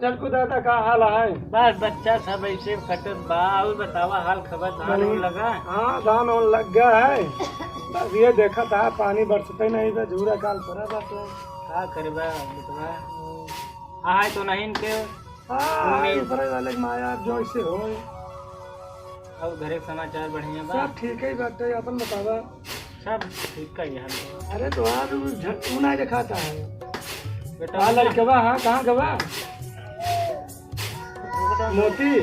चल दादा का हाल है? बस बच्चा सब ऐसे कटत बा। और बतावा हाल खबर, धान उन लगा? हाँ धान उन लग गया है। बस ये देखा था पानी बरसते नहीं तो झूरा काल पड़ा बात है। का करबा बेटवा? आए तो नहीं के हाँ ऊपर वाले के माया जो ऐसे हो। और घरे के समाचार बढ़िया बा? सब ठीक है बात है। अपन बतावा। सब ठीक का ही हाल बा। अरे तो आज झटकू ना दिखाता है बेटा हाल लड़कवा। हाँ कहाँ गवा मोती?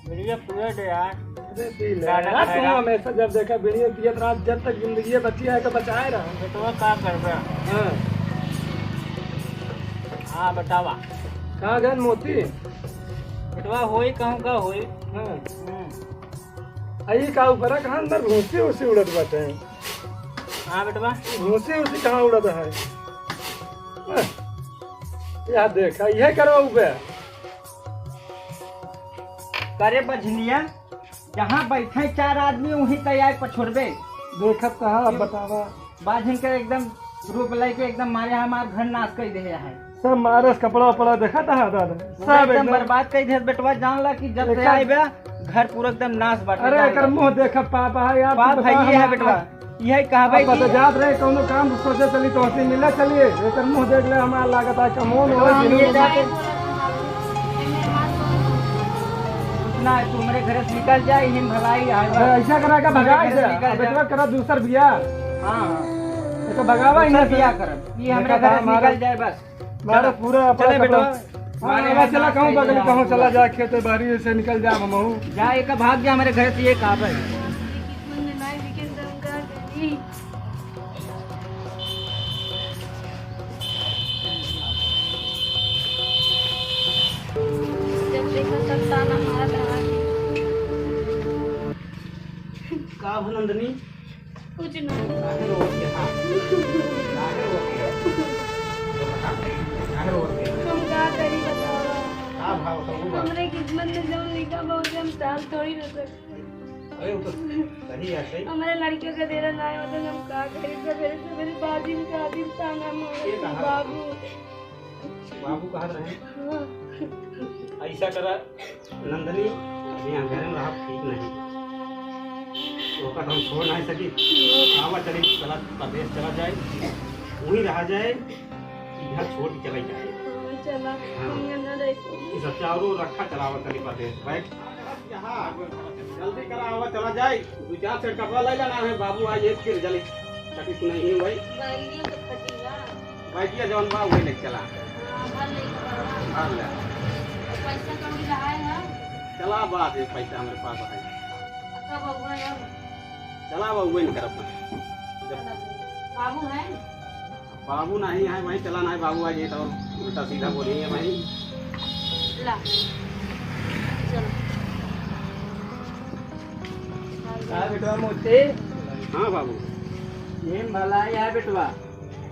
बढ़िया पूरा दे यार। अरे पी ले यार, तुम हमेशा जब देखा बीड़िया पियत रात जब तक जिंदगी बची है तो बचाए रहा। बेटवा का करबा? हाँ हाँ बतावा। कहाँ गए मोती? बेटवा होई कहूँ का होई? हाँ आई का ऊपर है, कहाँ अंदर घूसी उसी उड़त बाटे। हाँ बेटवा घूसी उसी कहाँ उड़त है? यार देखा यह करो उबे करे बझनिया जहाँ बैठे चार आदमी वहीं तैयार पर छोड़बे। देखत कहा अब बतावा। बाझन के एकदम रूप लेके एकदम मारे हमार घर नाश कर दे है। सब मारस कपड़ा उपड़ा देखा था दादा सब एकदम बर्बाद कर दे। बेटवा जान ला कि जब से आए बे घर पूरा एकदम नाश बाटे। अरे एकर मुंह देखा पापा है यार। बाप भाई है बेटवा यही कहा भाई बता जात रहे कोनो काम सोचे चली तो हंसी मिला चलिए। एकर मुंह देख ले हमारा लागत है कमोन हो ये जाके ना तू मेरे घर से निकल जाए हिम भलाई है। ऐसा करा का भगा से बेटवा करा दूसर बिया। हां ये तो भगावा ही ना बिया कर ये हमरे घर से निकल जाए बस। मारा पूरा चले बेटवा मारे बस चला कहूं बगल कहूं चला जा खेते बारी से निकल जा हमहू जा एक भाग जा हमारे घर से। ये कहा भाई का नंदनी कुछ नहीं हम का करी बतावा। हमरे किस्मत में जो लिखा बहुत हम टाल थोड़ी ना सकते। हमारे लड़कियों का देरा ना है मतलब हम का करी। सवेरे सवेरे बाजी में शादी ताना मारे बाबू। बाबू कहा रहे हाँ। ऐसा करा नंदनी यहाँ घर में रहा ठीक नहीं तो हम छोड़ नहीं सकी। आवा चले चला प्रदेश चला जाए वहीं रहा जाए घर छोड़ के चला जाए। चला इस चारों रखा चलावा चली प्रदेश बैठ यहाँ जल्दी करा आवा चला जाए। दो चार सेट कपड़ा ले जाना है बाबू आज एक फिर जल्दी ताकि सुनाई भाई बैठिया जौन बा वही लेके चला चला बात एक पैसा हमारे पास है चला वही नहीं कर बाबू है बाबू नहीं है वही चलाना है। बाबू आज ये तो उल्टा सीधा बोलेंगे भाई। ला बेटवा मोते हाँ बाबू ये भला है बेटवा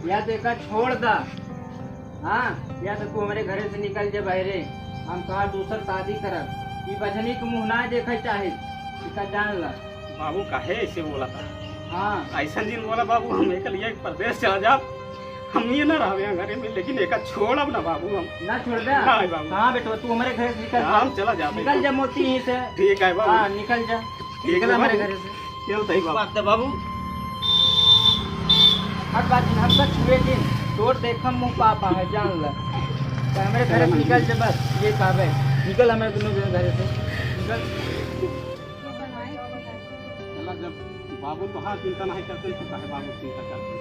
या तो एक छोड़ दा। हाँ या तो तू हमारे घर से निकल जा बहरे। हम कहा दूसर शादी करब। ये बजनी के मुँह ना देखे चाहे इसका जान ला। बाबू काहे ऐसे बोला था? हाँ ऐसा दिन बोला बाबू हम एक लिए प्रदेश चला जा हम ये ना रहा घर में लेकिन एक छोड़ अब ना बाबू हम ना छोड़ दे। हाँ बेटा तू हमारे घर से निकल। हम चला जा निकल जा मोती यहीं से। ठीक है बाबू हाँ निकल जा निकल हमारे घर से चल सही बात है बाबू। हर बात हम तक छुए दिन तोड़ देखा मुँह पापा है जान ला। हमारे घर से निकल जा बस ये काम है। निकल हमारे दोनों घर से निकल। जब बाबू तो हाँ चिंता नहीं करते तो कहे बाबू चिंता करते।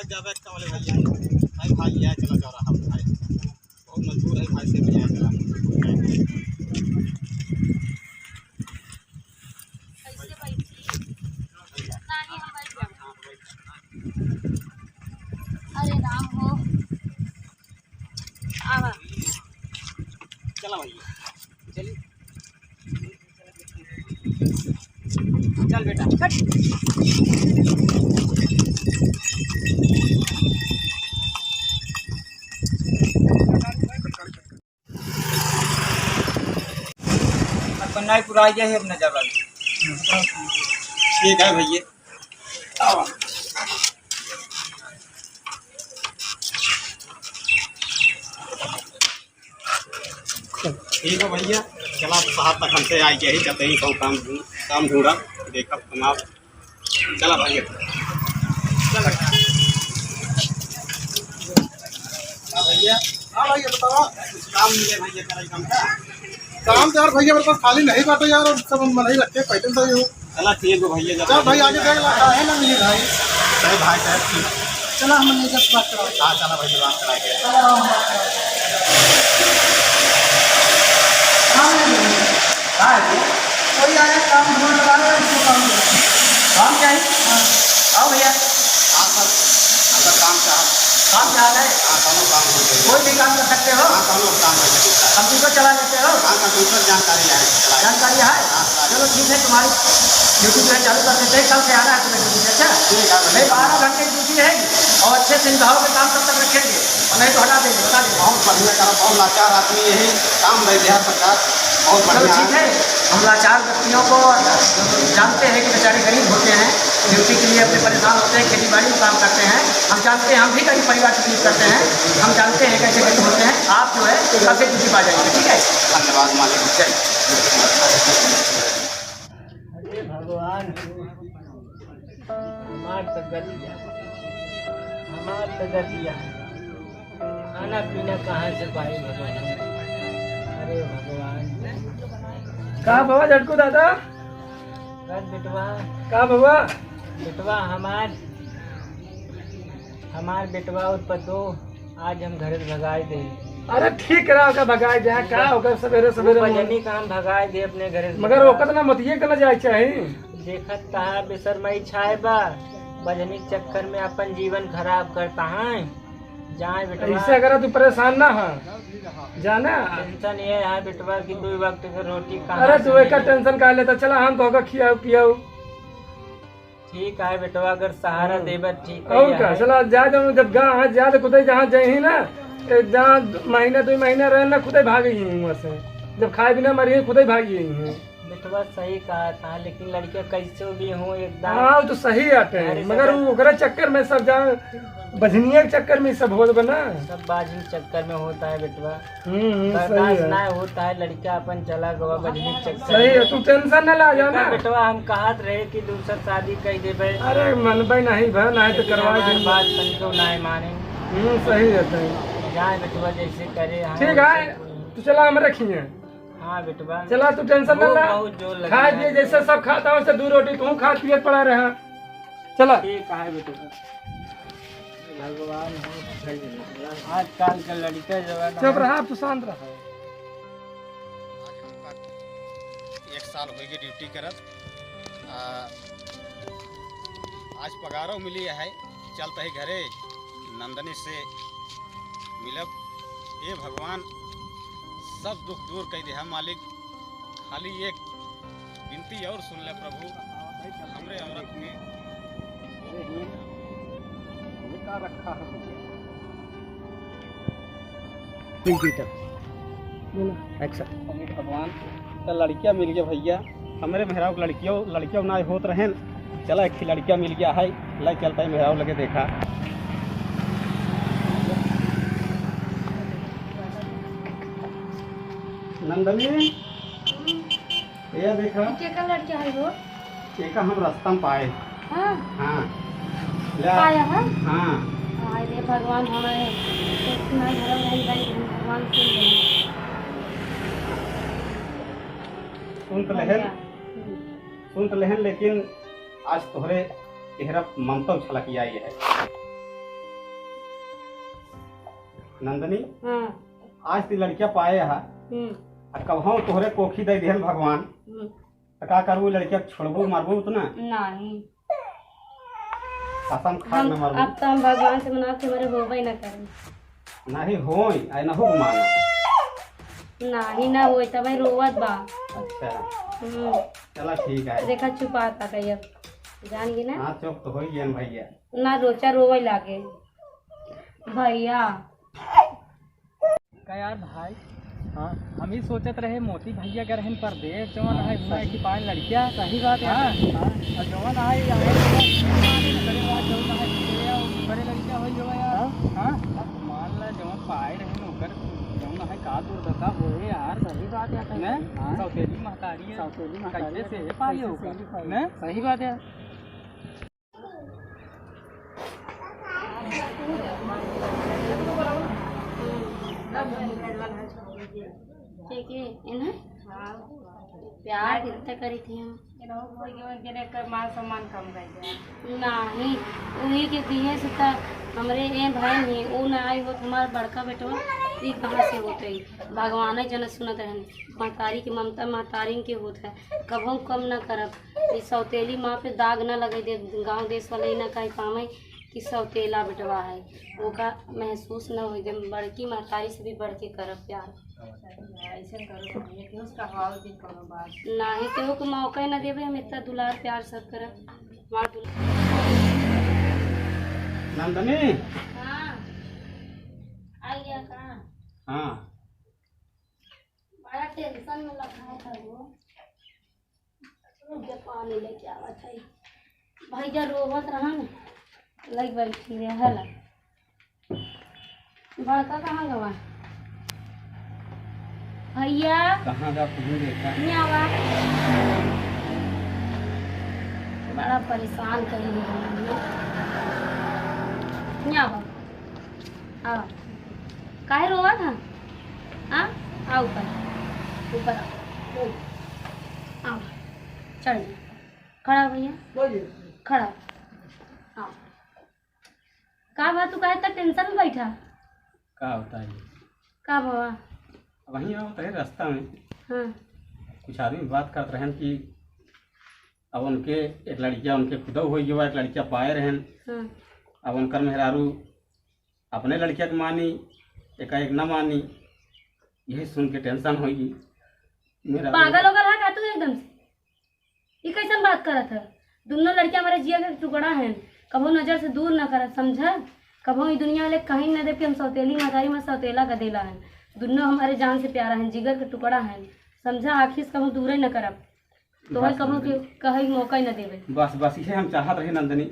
लग जावे का वाले भैया भाई भाई ये चला जा रहा है भाई बहुत मजबूर है भाई से भैया चला अरे राम हो आवा चला भैया चलिए चल बेटा कन्या पूरा गया है अपना जवाब ठीक है भैया ठीक है भैया चला साहब तक हमसे आई के ही चलते ही कहूँ काम ढूंढा देखा कमाओ चला भैया भैया हाँ भैया बताओ कुछ काम मिले भैया कराई काम का काम तो यार भैया मेरे पास खाली नहीं बाटे यार और सब मन ही रखे पैसे तो ये चला ठीक है भैया चल भाई आगे देख ला है ना मिली भाई सही भाई साहब ठीक चला हम नहीं जब बात करो हाँ चला भैया बात करा के कोई आया काम ढूंढ लगा रहा है इसको काम काम क्या है आओ भैया हाँ सर अगर काम का काम क्या है हाँ दोनों काम हो गए कोई भी काम कर सकते हो हाँ दोनों काम हो सकता है कंप्यूटर चला लेते हो हाँ कंप्यूटर जानकारी है चला जानकारी है चलो ठीक है तुम्हारी ड्यूटी जो है चालू कर देते हैं कल से आना है तुम्हें ड्यूटी अच्छा ठीक है नहीं 12 घंटे की ड्यूटी रहेगी और अच्छे से निभाओगे काम कब तक रखेंगे और नहीं तो हटा देंगे बता देंगे बहुत बढ़िया करा बहुत लाचार आदमी यही काम दे दिया सरकार बहुत चलो बढ़िया ठीक है हम लाचार व्यक्तियों को जानते हैं कि बेचारे गरीब होते हैं ड्यूटी के लिए अपने परेशान होते हैं खेती बाड़ी में काम करते हैं हम जानते हैं हम भी गरीब परिवार से तकलीफ करते हैं हम जानते हैं कैसे गरीब होते हैं आप जो है कल से ड्यूटी पा जाएंगे ठीक है धन्यवाद मालिक अरे भगवान हमार तो गतिया खाना पीना कहाँ से पाए भगवान अरे भगवान का बाबा झटकू दादा बस बेटवा का बाबा बेटवा हमार बेटवा और पतो आज हम घर से भगाए दे अरे ठीक करा का भगाए जाए का होकर सवेरे सवेरे बजनी का हम भगाए दे अपने घर से मगर ओकत ना मतिये के ना जाए चाहे देखत कहा बेसरमई छाए बा बजनी के चक्कर में अपन जीवन खराब करता है जाए बेटवा ऐसे अगर तू परेशान ना हो जाना टेंशन ये है बेटवा की 2 वक्त की रोटी कहाँ अरे से तू एक मिलेगी? टेंशन का लेता चला हम तो खियाऊ पियाऊ ठीक है बेटवा अगर सहारा देबा ठीक है और का चला जा जब गाँव जा तो खुद जहाँ जाए ही ना जहाँ महीना 2 महीना रहे ना खुद भाग ही वहाँ से जब खाए बिना मरी खुद ही भागी है बेटवा सही कहा था लेकिन लड़कियां कैसे भी हो एकदम हाँ वो तो सही आते हैं मगर वो ओकरे चक्कर में सब जहाँ बजनिया के चक्कर में सब होत बना सब बाजी के चक्कर में होता है बेटवा सही बर्दाश्त है ना होता है लड़का अपन चला गवा बजनी के चक्कर सही है में। तू टेंशन न ला जाना बेटवा हम कहत रहे कि दूसर शादी कर देबे अरे मन भाई नहीं भाई नहीं तो करवा हमारी दे बात तनिको नहीं माने सही है सही जाए बेटवा जैसे करे हाँ, ठीक है तू चला हम रखिए हाँ बेटवा चला तू टेंशन न ला बहुत जोर लग खा दिए जैसे सब खाता हो वैसे 2 रोटी तू खा पिए पड़ा रहा चला ठीक है बेटवा भगवान हो आजकल का लड़का जवान चुप रहा तू शांत रहा 1 साल हो गई ड्यूटी करत आज पगारो मिली है चलते ही घरे नंदनी से मिलब ये भगवान सब दुख दूर कर दिया मालिक खाली एक विनती और सुन ले प्रभु हमरे औरत के रखा भगवान तो लड़कियां मिल गया भैया हमारे मेहराव लड़कियों ना होत रहे चला एक लड़कियां मिल गया है लग चलता है मेहराव लगे देखा नंदनी ये देखा क्या लड़का है वो एक हम रास्ता में पाए हाँ हाँ आया है हाँ अरे भगवान हमारे इतना धर्म नहीं भाई भगवान सुन तो लहन लेकिन आज तोहरे चेहरा ममता छलक आई है नंदनी हाँ आज ती लड़किया पाए हा कबहू तोहरे कोखी दे दिहन भगवान तो का करबू लड़किया छोड़बू मारबू तो ना नहीं कसम खा हम न मारबू अब तो हम भगवान से मना के हमारे होबे ना करें नहीं होई आई न हो माना नहीं ना होई तब रोवत बा अच्छा हम्म, चला ठीक है देखा छुपाता कही अब जान गई ना हाँ चुप तो होई गेन भैया ना रोचा रोवे लागे भैया का यार भाई हाँ हम ही सोचत रहे मोती भैया का रहन परदेश जवन है घूमे की पाए लड़किया सही बात है और जवन है बड़े लड़किया हो जो यार हाँ मान ला जवन पाए रहे ओकर जवन है का दुर्दशा होए यार सही बात है ना सौतेली महतारी है सौतेली महतारी से पाए होगा ना सही बात है ठीक है इन्हें प्यार कितना करी थी हम मान सम्मान कम कर नहीं उन्हीं के दिए से हमरे ए भाई नहीं वो न आई हो हमारा बड़का बेटवा ये कहाँ से होते ही भगवान जन सुनत रहन महतारी की ममता महतारी के होता है कभी कम न करब इस सौतेली माँ पे दाग न लगे दे गांव देश वाले न कहे पावे कि सौतेला बेटवा है वो का महसूस न हो जब बड़की महतारी से भी बढ़ के करब प्यार ऐसे करो नहीं केहू को मौका ही न देवे हम इतना दुलार प्यार सब करब नंदनी हाँ आइए कहाँ हाँ बड़ा टेंशन में लगा था वो मुझे पानी लेके आवा था भैया रोवत रहा न लग बैठी रे हला बड़का कहाँ गवा भैया कहाँ जा तुम्हें देखा नहीं आवा बड़ा परेशान कर नहीं आवा आवा काहे रोवा था हाँ आओ ऊपर ऊपर आओ आओ चढ़ खड़ा भैया खड़ा आओ का बा तू काहे तक टेंशन में बैठा का होता है का बाबा वहीं होता है रास्ता में हाँ कुछ आदमी बात करते रहन कि अब उनके एक लड़किया उनके खुदा हुई जो एक लड़किया पाए रहन हाँ अब उनकर मेहरारू अपने लड़किया के मानी एकाएक न मानी यही सुन के टेंशन होगी मेरा पागल होकर है का तू एकदम से ये कैसन बात करत है दोनों लड़कियां हमारे जिया के टुकड़ा हैं कभो नजर से दूर न करत समझा कभो ई दुनिया वाले कहीं न दे कि हम सौतेली महतारी में सौतेला का देला है दोनों हमारे जान से प्यारा हैं जिगर के टुकड़ा हैं समझा आखिर कभो दूर ही न करब तो है कभो के कहीं मौका ही न देवे बस बस ये हम चाहत रहे नंदनी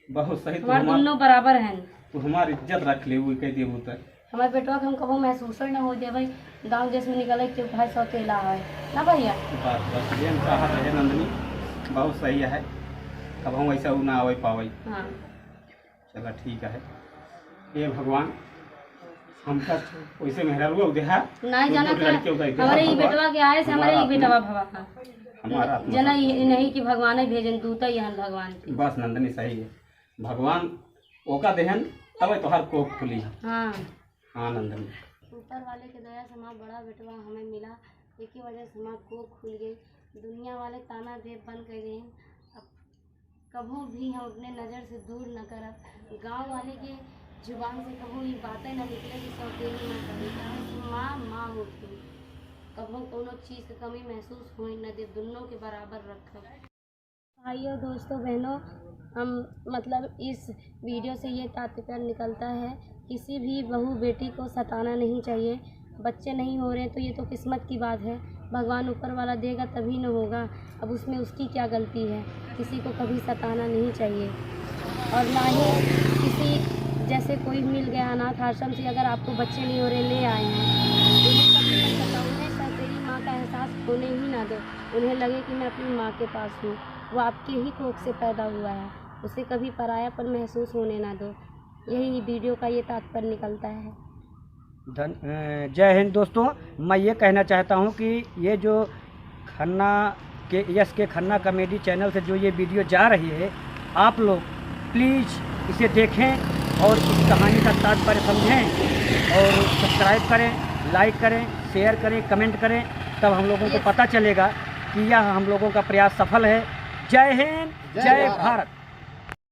बहुत सही हमारे दोनों बराबर हैं तू हमारी इज्जत रख ले कह देबू तो हमारे बेटवा के हम कभो महसूस ही न हो देवे गाँव देश में निकले कि भाई सौतेला है ना भैया बस बस ये हम चाहत रहे नंदनी बहुत सही है अब हम ऐसा ना आवे पावे हाँ चलो ठीक है ये भगवान हमका वैसे मेहरारू देहा नहीं जाना था हमारे ये बेटवा के आए से हमारे ये बेटवा भवा का हमारा जना ये नहीं कि भगवान ही भेजन दूता ही हन भगवान के बस नंदनी सही है भगवान ओका देहन तब तोहर कोख खुली है हाँ हाँ नंदनी ऊपर वाले के दया से हमारा बड़ा बेटवा हमें मिला एक ही वजह से हमारा कोख खुल गई दुनिया वाले ताना देव बन कर गए अब कभू भी हम अपने नज़र से दूर न करब गांव वाले के जुबान से कभू ये बातें न निकले कि सौतेली न करी माँ माँ होती कभू कोनो चीज़ की कमी महसूस हो न दे दोनों के बराबर रखब भाइयों दोस्तों बहनों हम मतलब इस वीडियो से ये तात्पर्य निकलता है किसी भी बहू बेटी को सताना नहीं चाहिए बच्चे नहीं हो रहे तो ये तो किस्मत की बात है भगवान ऊपर वाला देगा तभी न होगा अब उसमें उसकी क्या गलती है किसी को कभी सताना नहीं चाहिए और ना ही किसी जैसे कोई मिल गया अनाथ आश्रम से अगर आपको बच्चे नहीं हो रहे ले आए हैं उन्हें कभी मत सताओ उन्हें तेरी माँ का एहसास होने ही ना दो उन्हें लगे कि मैं अपनी माँ के पास हूँ वो आपके ही कोख से पैदा हुआ है उसे कभी परायापन महसूस होने ना दो यही वीडियो का ये तात्पर्य निकलता है जय हिंद दोस्तों मैं ये कहना चाहता हूँ कि ये जो खन्ना के यस के खन्ना कॉमेडी चैनल से जो ये वीडियो जा रही है आप लोग प्लीज़ इसे देखें और इस कहानी का तात्पर्य समझें और सब्सक्राइब करें, लाइक करें, शेयर करें, कमेंट करें, तब हम लोगों को पता चलेगा कि यह हम लोगों का प्रयास सफल है। जय हिंद, जय भारत।